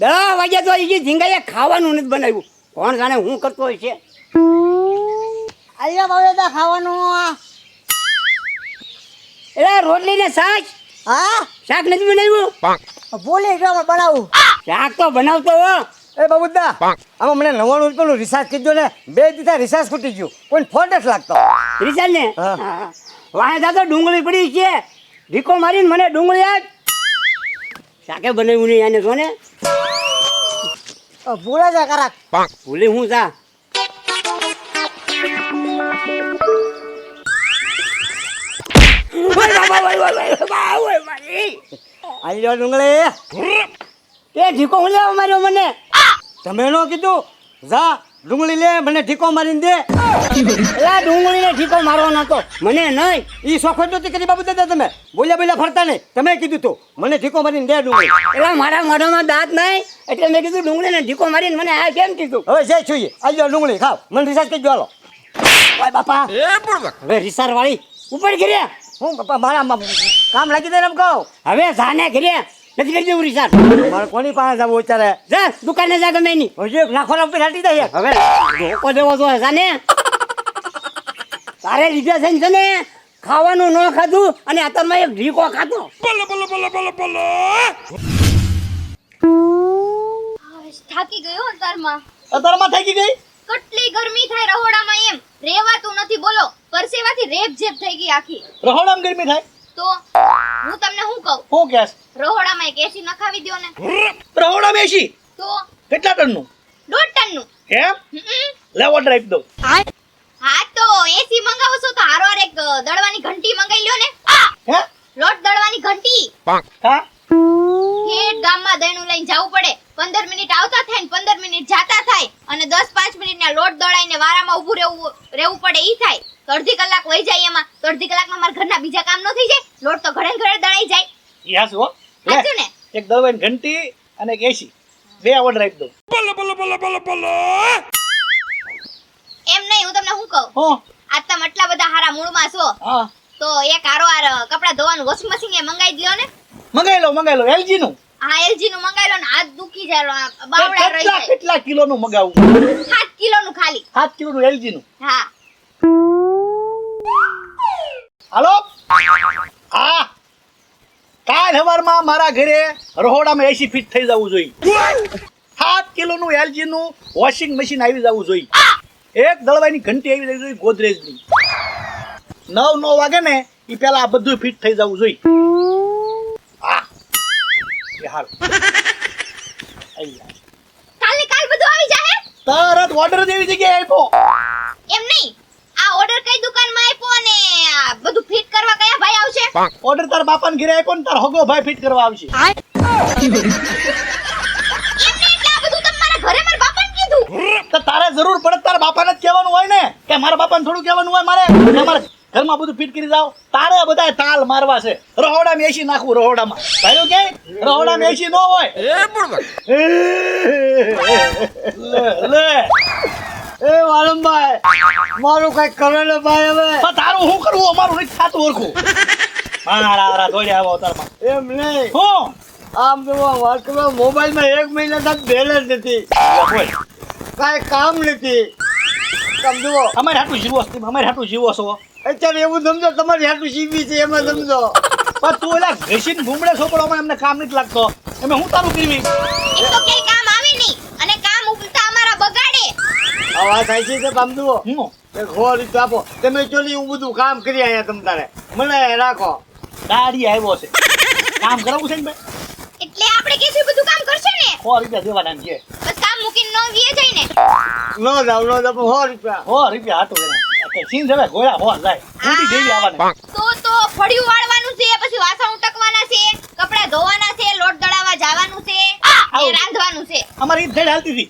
10 વાગ્યા તો એ ઝીંગાએ ખાવાનું નથી બનાવ્યું. કોણ જાણે હું કરતો હોય છે. અહીંયા બવેદા ખાવાનું. એટલે રોટલી ને શાક. હા શાક નથી બનાવ્યું. બોલી ગયો બનાવું. શાક તો બનાવતો હો. એ બાબુદા આમાં મને 99 રૂપિયાનું રિચાર્જ કીધું ને 2 દીધા રિચાર્જ ખૂટી ગયું. કોઈ ફોન જ લાગતો. રિચાર્જ ને હા. વાંહે તો ડુંગળી પડી છે. ઢીકો મારીને મને ડુંગળી આજ. શાકે બનાવ્યું નહીં આને જો ને. ભૂલે જા કરાક. ભૂલી હું જા. ઓય બાબા ઓય ઓય ઓય ઓય મારી. આવી જાઓ ડુંગળી. તે ઢીકો હું લેવા માર્યો મને. તમે નો કીધું જા ડુંગળી લે મને ઠીકો મારીને દે. એલા ડુંગળીને ઠીકો મારવાનો હતો મને નહીં. ઈ શોખો નહોતી કરી બાબુ દાદા તમે બોલ્યા ફરતા નહીં. તમે કીધું તું મને ઠીકો મારીને દે ડુંગળી. એલા મારા મોઢામાં દાંત નહીં એટલે મેં કીધું ડુંગળીને ઢીકો મારીને મને આ કેમ કીધું. હવે જઈ જોઈએ આવી જાઓ ડુંગળી ખાવ મને રિચાર્જ કરી હાલો. ઓય બાપા હવે રિસાર વાળી ઉપર ઘરે. હું બાપા મારા કામ લાગી દે એમ કહું. હવે જાને ઘરે નથી કરી દેવું રિસાર. મારે કોની પાસે જવું અત્યારે. જા દુકાને જા ગમે એની. હજી એક નાખવાના ઉપર હાટી દે હવે ધોકો દેવો તો જાને. તારે લીધા છે ને ખાવાનું ન ખાધું અને અત્યારમાં એક ઢીકો ખાધો. થાકી ગયો અંતરમાં. અત્યારમાં થઈ ગઈ. કેટલી ગરમી થાય રહોડામાં એમ રહેવાતું નથી બોલો. પરસેવાથી રેપ જેપ થઈ ગઈ આખી. રહોડામાં ગરમી થાય તો હું તમને શું કહું હું કેસ રહોડામાં એક એસી નખાવી દ્યો ને. રહોડામાં એસી તો કેટલા ટનનું 1.5 ટનનું. એમ હમ. લેવો ડ્રાઈવ દો. હા તો એસી મંગાવો છો તો હારો એક દળવાની ઘંટી મંગાઈ લ્યો ને. હે લોટ દળવાની ઘંટી. હા ઠેઠ ગામમાં દયણું લઈને જવું પડે. 15 મિનિટ આવતા થાય ને 15 મિનિટ જાતા થાય અને 10-5 મિનિટના લોટ દળાઈને વારામાં ઊભું રહેવું પડે ઈ થાય. તો અડધી કલાક વહી જાય એમાં. તો અડધી કલાકમાં મારા ઘરના બીજા કામ ન થઈ જાય. લોટ તો ઘરે ઘરે દળાઈ જાય. યસ હો સાચું ને? એક દળવાની ઘંટી અને એક એસી બે ઓર્ડર રાખ દો. એમ નહીં હું તમને શું કહું હો આજ તમે આટલા બધા હારા મૂળમાં છો હા તો એક હારો કપડા ધોવાનું વોશિંગ મશીન એ મંગાઈ દ્યો ને. મંગાઈ લો એલજી નું. હા એલજી નું મંગાઈ લો ને હાથ દુખી જાય બાવડા રહી જાય. કેટલા કિલોનું મગાવું 7 કિલોનું ખાલી. 7 કિલોનું એલજી નું. હા હાલો હા કાલ સવારમાં મારા ઘરે રહોડામાં એસી ફીટ થઈ જવું જોઈએ. 7 કિલોનું એલજી નું વોશિંગ મશીન આવી જવું જોઈએ. એક દળવાની ઘંટી આવી જવી જોઈએ ગોદરેજની. 9 વાગે ને એ પેલા આ બધું ફિટ થઈ જવું જોઈએ. હા એ હાલ કાલે કાલ બધું આવી જાહે. તરત ઓર્ડર જેવી જગ્યાએ આપ્યો. એમ નહીં આ ઓર્ડર કઈ દુકાનમાં આપ્યો અને આ બધું ફિટ કરવા કયા ભાઈ આવશે. ઓર્ડર તાર બાપાને ઘરે આપ્યો ને તાર હગો ભાઈ ફિટ કરવા આવશે. એમ નહીં એટલે આ બધું તમારા ઘરે મારા બાપાને કીધું. તો તારે જરૂર પડે તારા બાપાને જ કહેવાનું હોય ને કે મારા બાપાને થોડું કહેવાનું હોય મારે તમારે ઘરમાં બધું ફિટ કરી જાવ. તારે બધા તાલ મારવા છે. રહોડામાં એસી નાખવું રહોડામાં ભાઈ કે રહોડામાં એસી ન હોય. લે એ વાલમભાઈ મારું કઈ કરે ને ભાઈ હવે તારું શું કરવું અમારું નથી થાતું ઓળખું. મારા દોડ્યા આવો તારમાં એમ નહીં હું આમ તો વાત કરો મોબાઈલમાં 1 મહિના તક બેલેન્સ નથી કાંઈ કામ નથી. સમજો અમારે હાટું જીવો છો અત્યારે એવું સમજો તમારી હાટું જીવી છે એમાં સમજો. પણ તું એલા ઘસીને ભૂમડે છોકરોમાં એમને કામ નથી લાગતો એમ હું તારું કરવી. એક તો ક્યાંય કામ આવે નહીં અને કામ ઉલટા અમારા બગાડે. આ વાત સાચી છે સમજો. હું એક 100 રૂપિયા આપો તમે ચોલી હું બધું કામ કરી આયા તમ તારે મને રાખો. દાડી આવ્યો છે કામ કરાવવું છે ને ભાઈ એટલે આપણે કેસી બધું કામ કરશે ને 100 રૂપિયા દેવાના છે. બસ કામ મૂકીને નો વીએ જાય ને. નો જાવ 100 રૂપિયા હાટું સીન જવે ગોળા હો જાય ઉડી દેવી આવવાને. તો ફળિયું વાળવાનું છે પછી વાસણ ઉટકવાના છે કપડા ધોવાના છે લોટ દળાવા જવાનું છે એ રાંધવાનું છે. અમારી ઈદ થઈને હાલતી હતી.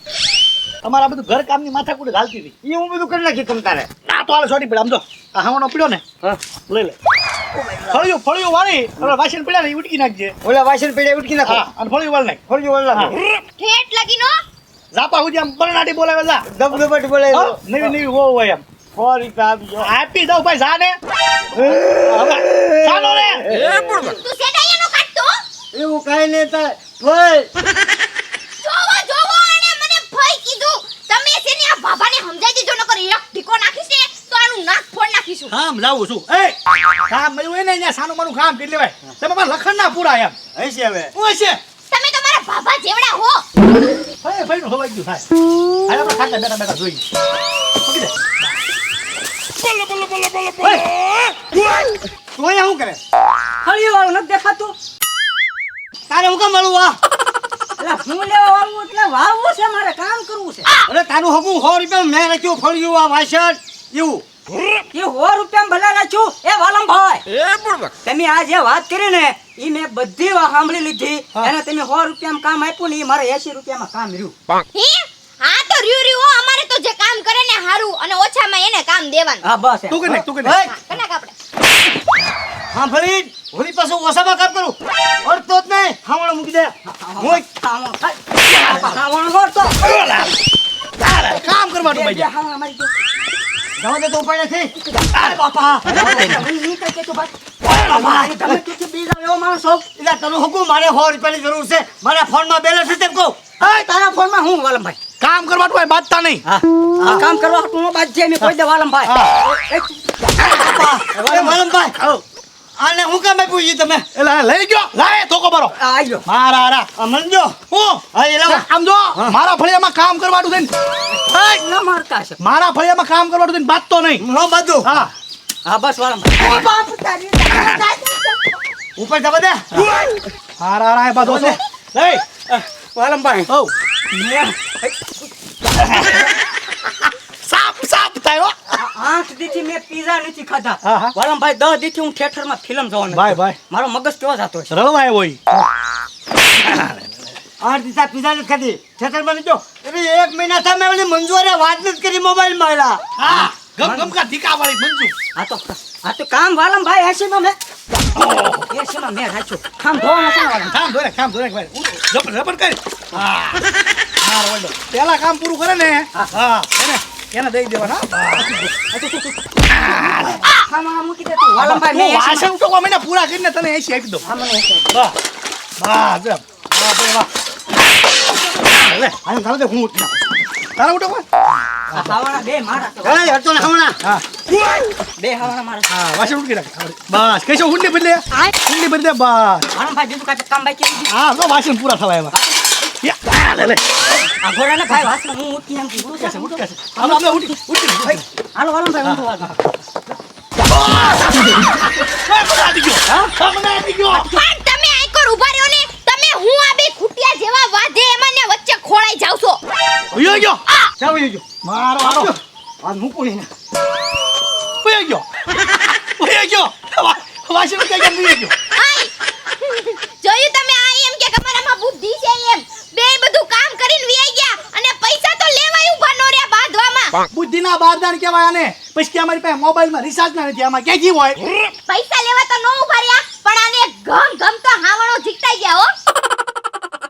અમારા બધું ઘર કામની માથાકૂટ હાલતી હતી. એ હું બધું કરી નાખી તમ તારે. ના તો હાલ છોડી પડે આમ તો આ હવાનો પડ્યો ને લઈ લે ફળિયું વાળી ઓલા વાસણ પડ્યા ને ઉટકી નાખજે. ઓલા વાસણ પડ્યા ઉટકી નાખો અને ફળિયું વાળ નાખ. ઠેઠ લગીનો ઝાપા સુધી આમ બરનાટી બોલાવે જા દબદબટ બોલાવે નવી હો હોય એમ 100 રૂપિયા આપજો આપી દઉં ભાઈ જા ને ચાલો રે તું સેટાઈયાનો કાઢતો એવું કાઈ નહીં થાય ભાઈ તો તમે છે ને આ બાબાને સમજાઈ દેજો નકર એક ઢીકો નાખીશ ને તો આનું નાક ફોડ નાખીશું કામ લાવું છું એ કામ મળ્યું હોય ને અહીંયા સાનું માનું કામ કરી લેવાય તમે મારા લખણ ના પૂરા એમ હશે હવે હું છે તમે તો મારા બાબા જેવડા હો ભાઈ ભાઈ નું હવાઈ ગયું થાય હાલ આપણે ખાતા બેઠા બેઠા જોઈએ મૂકી દે તું અહીંયા શું કરે ફળિયું વાળું નથી દેખાતું તારે હું કેમ મળું આ એટલે હું લેવા વાળું એટલે વાવવું છે મારે કામ કરવું છે અરે તારું હકું 100 રૂપિયા મેં રાખ્યું ફળ્યું આ વાસણ એવું એ 100 રૂપિયા ભલા રાખ્યું એ વાલમભાઈ તમે આ જે વાત કરી ને ઈ મેં બધી વાત સાંભળી લીધી એને તમે 100 રૂપિયામાં કામ આપ્યું ને ઈ મારે 80 રૂપિયામાં કામ રહ્યું હે હા તો રહ્યું હો અમારે તો જે કામ કરે ને હારું અને ઓછામાં એને કામ દેવાનું હા બસ એમ. તું કે તું કે એ, કનાક આપણે સાંભળી હોળી પાછું ઓછામાં કામ કરું અડતો જ નહીં ખાવણો મૂકી દે હું ખાવાનું કરતો. કામ કરવાનું બે ભાઈ હાવા મારી દો. જવા દે તો ઉપાય નથી અરે બાપા મને ઈ કઈ કહેતો ભાઈ. તમે તું બીજા એવો માણસ છો. એટલે તારું હકું મારે 100 રૂપિયાની જરૂર છે મારા ફોનમાં બેલેન્સ છે તેમ કહું હા, તારા ફોનમાં હું વાલમભાઈ કામ કરવાનું હોય બાંધતા નહીં હા આ કામ કરવા હાટુ નો બાદ છે મેં કોઈ દે વાલમભાઈ એ માલમભાઈ આને હું કામ આપ્યું છે તમે એટલે લઈ ગયો લાય ધોકો મારો આ આવ્યો મારા હારા આ મનજો હું હા એ લાવો આમ જો મારા ફળિયામાં કામ કરવાનું છે ને ન મારતા છે મારા ફળિયામાં કામ કરવાનું છે ને બાંધતો નહીં નો બાજુ હા હા બસ વાલમભાઈ બાપ તારી ઉપર જવા દે હારા હારા એ બાંધો છે લઈ વાલમભાઈ હો સાપ સાપ થાય હો 8 દીથી મેં પીઝા નથી ખાધા હા, હા. વાલમભાઈ 10 દીથી હું થિયેટરમાં ફિલ્મ જોવાનો ભાઈ, ભાઈ. મારો મગજ કેવો જાતો છે રળવા આવ્યો ઈ 8 દિવસ પીઝા નથી ખાધી થિયેટરમાં નથી જો એટલે 1 મહિના થા મેં ઓલી મંજુરે વાત નથી કરી મોબાઈલ માં હા ગમ ગમ કા ધીકા વાળી મંજુ આ તો કામ વાલમભાઈ 80 માં મેં 80 માં મેં રાખ્યું કામ ધોવાનું છે ને વાલમભાઈ. કામ ધોરે ભાઈ જબર જબર કર હા માર વડો પેલા કામ પૂરું કરે ને હા એને દઈ દેવાના ખાવામાં મૂકી દે તું વાલમભાઈ મેં 80 વાસણ તો અમે પૂરા કરીને તને 80 આપી દો હા, મને 80. વાહ વાહ જબ વાહ ભાઈ વાહ લે આને ખાવ દે હું ઉઠ તારા ઉઠો કોઈ આ ખાવાના બે મારા તો. એ હટતો ને હમણાં હા બે ખાવાના મારા હા વાસણ ઉઠી રાખ બસ કઈસો ઊંડી બદલે ઊંડી બદલે બસ વાલમભાઈ બીજું કાંઈ કામ બાકી નથી. હા તો વાસણ પૂરા થવા એમાં યા લે લે આ ઘોડાને ભાઈ વાસણ હું ઉઠી એમ કીધું છે. હાલો આપણે ઉઠી ઉઠી હાલો વાલમભાઈ ઊંધું વાગો. આવી ગયો હા મને આવી ગયો પણ તમે આઈકોર ઊભા રહ્યો ને તમે હું આ બે ખૂટિયા જેવા વાધે એમાં ને વચ્ચે ખોળાઈ જાવ છો ઉયો ગયો ચાવ જો મારો હાલો આ મૂકું ને ઉયો ગયો વાસણ કઈ ગયો ઉયો ગયો આઈ જોયું તમે આ એમ કે તમારામાં બુદ્ધિ છે એમ બે બધું કામ કરીને વિયાઈ ગયા અને પૈસા તો લેવાય ઊભા નો રહ્યા બાંધવામાં બુદ્ધિના બારદાન કહેવાય આને પછી કે અમારી પાસે મોબાઈલમાં રિચાર્જ ના નથી આમાં ક્યાંથી હોય પૈસા લેવા તો નો ઊભા રહ્યા પણ આને ગમ ગમ તો હાવણો જીકતાઈ ગયા હો